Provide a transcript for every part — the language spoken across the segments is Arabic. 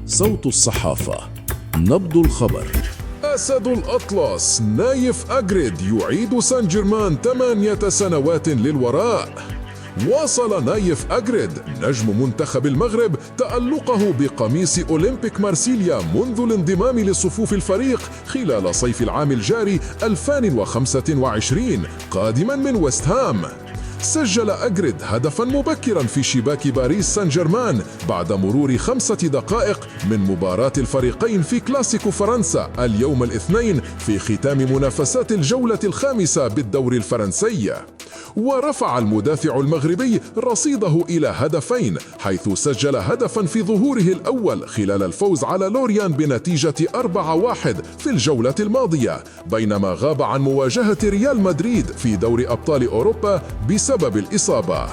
صوت الصحافة، نبض الخبر. أسد الأطلس نايف أجريد يعيد سان جيرمان 8 سنوات للوراء. واصل نايف أجريد نجم منتخب المغرب تألقه بقميص أولمبيك مارسيليا منذ الانضمام لصفوف الفريق خلال صيف العام الجاري 2025 قادما من ويست هام. سجل أجريد هدفا مبكرا في شباك باريس سان جيرمان بعد مرور 5 دقائق من مباراة الفريقين في كلاسيكو فرنسا اليوم الاثنين في ختام منافسات الجولة الخامسة بالدوري الفرنسي. ورفع المدافع المغربي رصيده إلى هدفين، حيث سجل هدفا في ظهوره الأول خلال الفوز على لوريان بنتيجة 4-1 في الجولة الماضية، بينما غاب عن مواجهة ريال مدريد في دوري أبطال أوروبا بسبب الإصابة.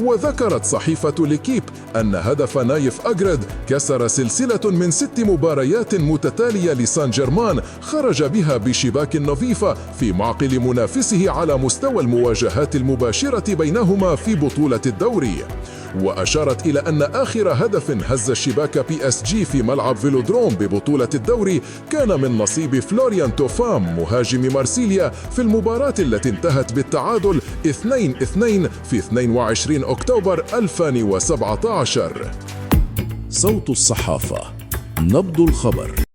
وذكرت صحيفة ليكيب أن هدف نايف أجريد كسر سلسلة من 6 مباريات متتالية لسان جيرمان خرج بها بشباك نظيفة في معقل منافسه على مستوى المواجهات المباشرة بينهما في بطولة الدوري. وأشارت إلى أن آخر هدف هز الشباك PSG في ملعب فيلودروم ببطولة الدوري كان من نصيب فلوريان توفام مهاجم مارسيليا في المباراة التي انتهت بالتعادل 2-2 في 22 أكتوبر 2017. صوت الصحافة، نبض الخبر.